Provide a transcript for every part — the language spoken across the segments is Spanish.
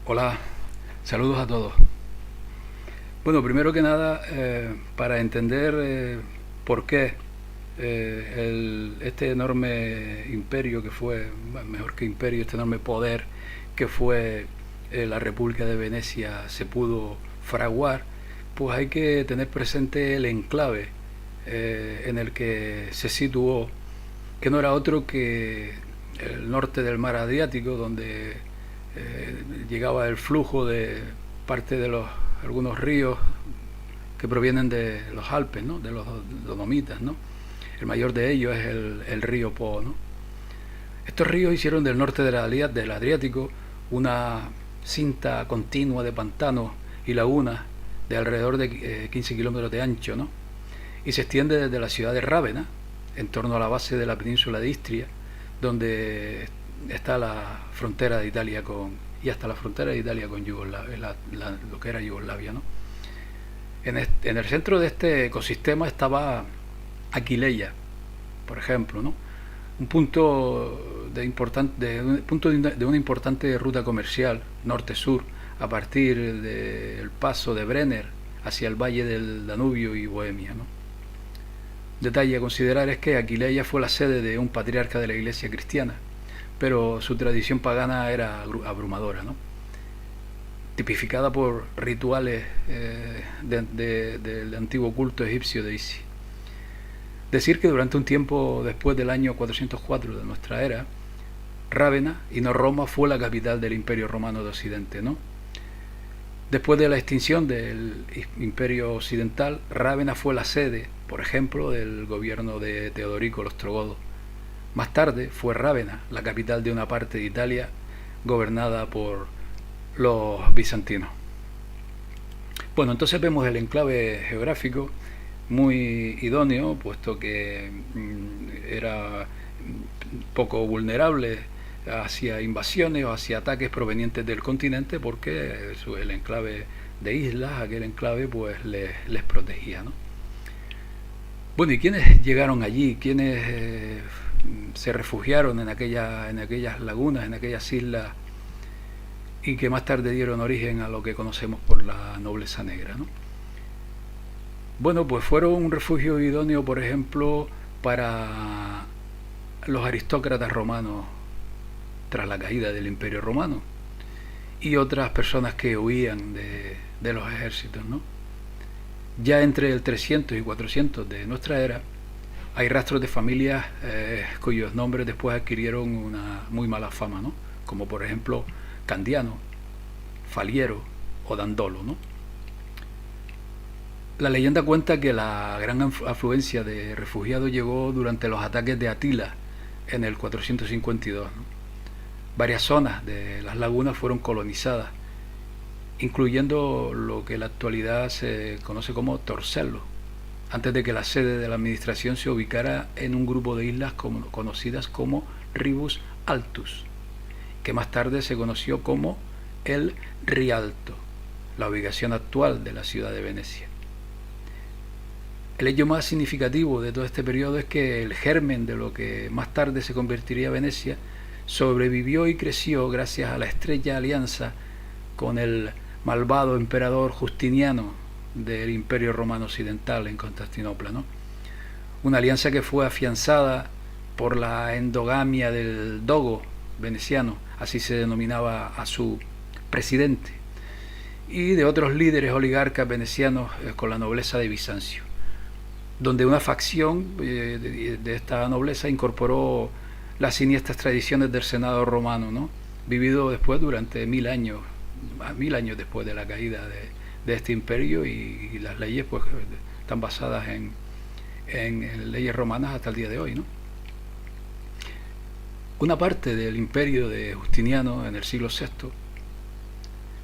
Hola, saludos a todos. Bueno, primero que nada, para entender por qué este enorme imperio que fue, bueno, mejor que imperio, este enorme poder que fue la República de Venecia se pudo fraguar, pues hay que tener presente el enclave en el que se situó, que no era otro que el norte del mar Adriático, donde llegaba el flujo de parte de algunos ríos que provienen de los Alpes, ¿no? De los Dolomitas, ¿no? El mayor de ellos es el río Po, ¿no? Estos ríos hicieron del norte del Adriático una cinta continua de pantanos y lagunas de alrededor de 15 kilómetros de ancho, ¿no? Y se extiende desde la ciudad de Rávena, en torno a la base de la península de Istria, donde está la frontera de Italia y hasta la frontera de Italia con Yugoslavia, lo que era Yugoslavia, ¿no? En el centro de este ecosistema estaba Aquileia, por ejemplo, ¿no? Un punto de una importante ruta comercial norte-sur a partir del paso de Brenner hacia el valle del Danubio y Bohemia, ¿no? Detalle a considerar es que Aquileia fue la sede de un patriarca de la Iglesia cristiana, pero su tradición pagana era abrumadora, ¿no? Tipificada por rituales del antiguo culto egipcio de Isis. Decir que durante un tiempo después del año 404 de nuestra era, Rávena y no Roma fue la capital del Imperio Romano de Occidente, ¿no? Después de la extinción del Imperio Occidental, Rávena fue la sede, por ejemplo, del gobierno de Teodorico el Ostrogodo. Más tarde fue Rávena la capital de una parte de Italia gobernada por los bizantinos. Bueno, entonces vemos el enclave geográfico muy idóneo, puesto que era poco vulnerable hacia invasiones o hacia ataques provenientes del continente, porque el enclave de islas, aquel enclave, pues les protegía, ¿no? Bueno, ¿y quiénes llegaron allí? ¿Quiénes se refugiaron en aquellas lagunas, en aquellas islas, y que más tarde dieron origen a lo que conocemos por la nobleza negra, ¿no? Bueno, pues fueron un refugio idóneo, por ejemplo, para los aristócratas romanos tras la caída del Imperio Romano y otras personas que huían de los ejércitos, ¿no? Ya entre el 300 y 400 de nuestra era hay rastros de familias cuyos nombres después adquirieron una muy mala fama, ¿no? Como por ejemplo Candiano, Faliero o Dandolo, ¿no? La leyenda cuenta que la gran afluencia de refugiados llegó durante los ataques de Atila en el 452, ¿no? Varias zonas de las lagunas fueron colonizadas, incluyendo lo que en la actualidad se conoce como Torcello, antes de que la sede de la administración se ubicara en un grupo de islas conocidas como Ribus Altus, que más tarde se conoció como el Rialto, la ubicación actual de la ciudad de Venecia. El hecho más significativo de todo este periodo es que el germen de lo que más tarde se convertiría Venecia sobrevivió y creció gracias a la estrecha alianza con el malvado emperador Justiniano del Imperio Romano Occidental en Constantinopla, ¿no? Una alianza que fue afianzada por la endogamia del dogo veneciano, así se denominaba a su presidente, y de otros líderes oligarcas venecianos con la nobleza de Bizancio, donde una facción de esta nobleza incorporó las siniestras tradiciones del Senado romano, ¿no? Vivido después durante 1000 años después de la caída de este imperio, y las leyes pues están basadas en leyes romanas hasta el día de hoy, ¿no? Una parte del imperio de Justiniano en el siglo VI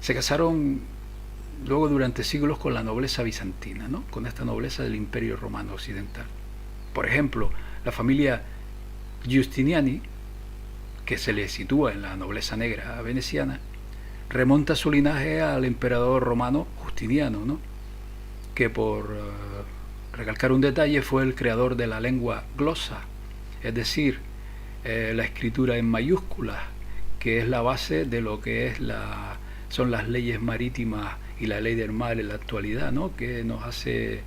se casaron luego durante siglos con la nobleza bizantina, ¿no? Con esta nobleza del Imperio Romano Occidental. Por ejemplo, la familia Giustiniani, que se le sitúa en la nobleza negra veneciana, remonta su linaje al emperador romano Justiniano, ¿no? Que por recalcar un detalle fue el creador de la lengua glosa, es decir, la escritura en mayúsculas, que es la base de lo que es son las leyes marítimas y la ley del mar en la actualidad, ¿no? Que nos hace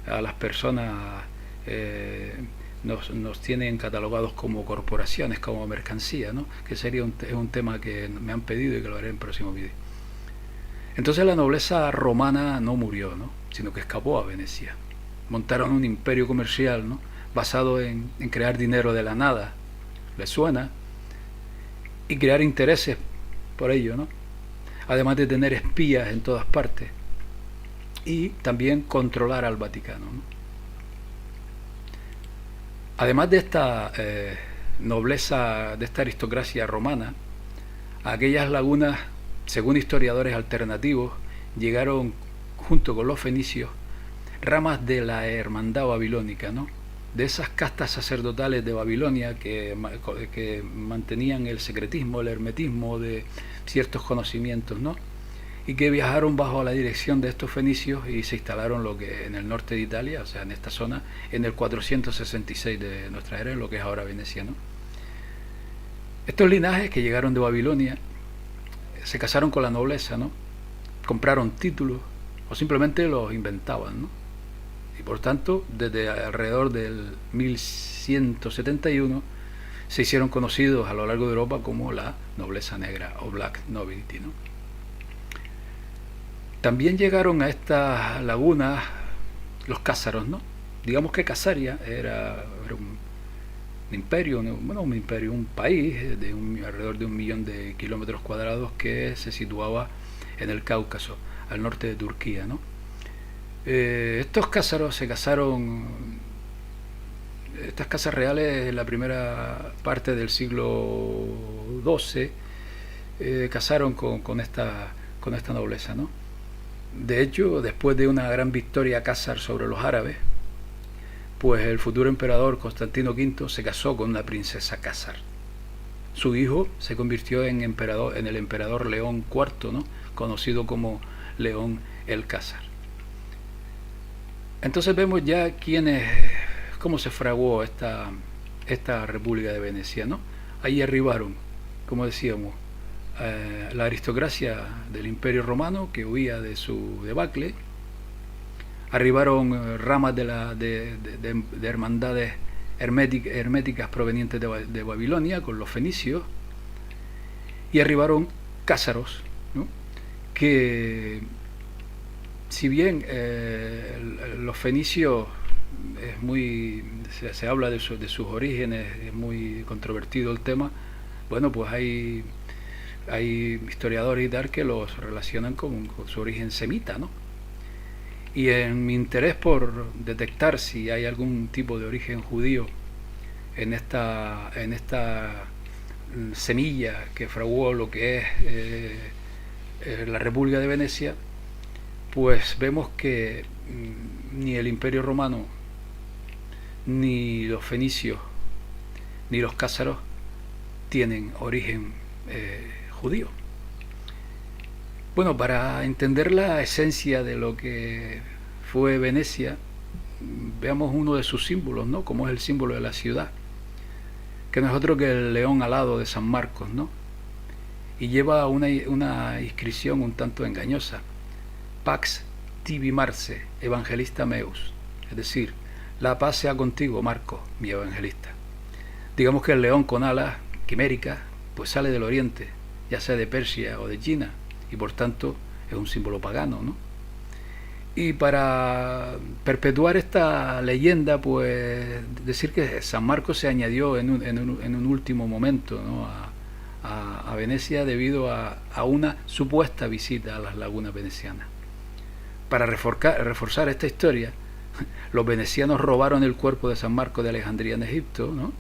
a las personas, nos tienen catalogados como corporaciones, como mercancía, ¿no? Que sería es un tema que me han pedido y que lo haré en el próximo vídeo. Entonces la nobleza romana no murió, ¿no? Sino que escapó a Venecia. Montaron un imperio comercial, ¿no? Basado en crear dinero de la nada, ¿les suena? Y crear intereses por ello, ¿no? Además de tener espías en todas partes y también controlar al Vaticano, ¿no? Además de esta nobleza, de esta aristocracia romana, a aquellas lagunas, según historiadores alternativos, llegaron junto con los fenicios ramas de la hermandad babilónica, ¿no? De esas castas sacerdotales de Babilonia que mantenían el secretismo, el hermetismo de ciertos conocimientos, ¿no? Y que viajaron bajo la dirección de estos fenicios y se instalaron lo que en el norte de Italia, o sea, en esta zona, en el 466 de nuestra era, en lo que es ahora Venecia, ¿no? Estos linajes que llegaron de Babilonia se casaron con la nobleza, ¿no? Compraron títulos o simplemente los inventaban, ¿no? Y por tanto, desde alrededor del 1171 se hicieron conocidos a lo largo de Europa como la nobleza negra o Black Nobility, ¿no? También llegaron a estas lagunas los cázaros, ¿no? Digamos que Casaria era un imperio, bueno, un imperio, un país de alrededor de 1 millón de kilómetros cuadrados que se situaba en el Cáucaso, al norte de Turquía, ¿no? Estos cázaros se casaron, estas casas reales en la primera parte del siglo XII casaron con esta nobleza, ¿no? De hecho, después de una gran victoria cásar sobre los árabes, pues el futuro emperador Constantino V se casó con una princesa cásar. Su hijo se convirtió en el emperador León IV, ¿no? Conocido como León el Cásar. Entonces vemos ya cómo se fraguó esta República de Venecia, ¿no? Ahí arribaron, como decíamos, la aristocracia del Imperio Romano que huía de su debacle. Arribaron ramas de hermandades herméticas provenientes de Babilonia con los fenicios, y arribaron cázaros, ¿no? Que si bien los fenicios se habla de sus orígenes, es muy controvertido el tema, bueno, pues hay historiadores y tal que los relacionan con su origen semita, ¿no? Y en mi interés por detectar si hay algún tipo de origen judío en esta semilla que fraguó lo que es la República de Venecia, pues vemos que ni el Imperio Romano, ni los fenicios, ni los cázaros tienen origen judío. Bueno, para entender la esencia de lo que fue Venecia, veamos uno de sus símbolos, ¿no? Como es el símbolo de la ciudad, que no es otro que el león alado de San Marcos, ¿no? Y lleva una inscripción un tanto engañosa: Pax tibi Marce, evangelista meus, es decir, la paz sea contigo, Marcos, mi evangelista. Digamos que el león con alas quiméricas pues sale del oriente, ya sea de Persia o de China, y por tanto es un símbolo pagano, ¿no? Y para perpetuar esta leyenda, pues decir que San Marcos se añadió en un último momento, ¿no? a Venecia debido a una supuesta visita a las lagunas venecianas. Para reforzar esta historia, los venecianos robaron el cuerpo de San Marcos de Alejandría en Egipto, ¿no?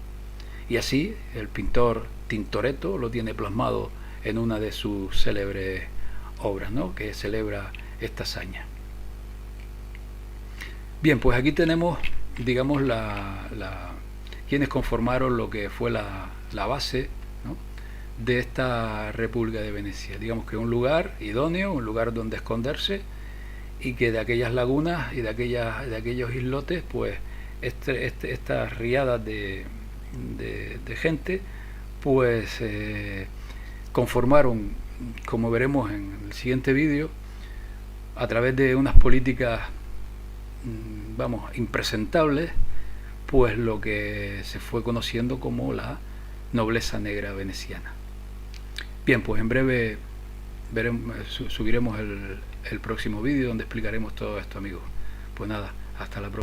Y así el pintor Tintoretto lo tiene plasmado en una de sus célebres obras, ¿no? Que celebra esta hazaña. Bien, pues aquí tenemos, digamos, quienes conformaron lo que fue la base, ¿no? De esta República de Venecia. Digamos que un lugar idóneo, un lugar donde esconderse, y que de aquellas lagunas y de aquellos islotes, pues estas riadas de gente, pues conformaron, como veremos en el siguiente vídeo, a través de unas políticas, vamos, impresentables, pues lo que se fue conociendo como la nobleza negra veneciana. Bien, pues en breve subiremos el próximo vídeo donde explicaremos todo esto, amigos. Pues nada, hasta la próxima.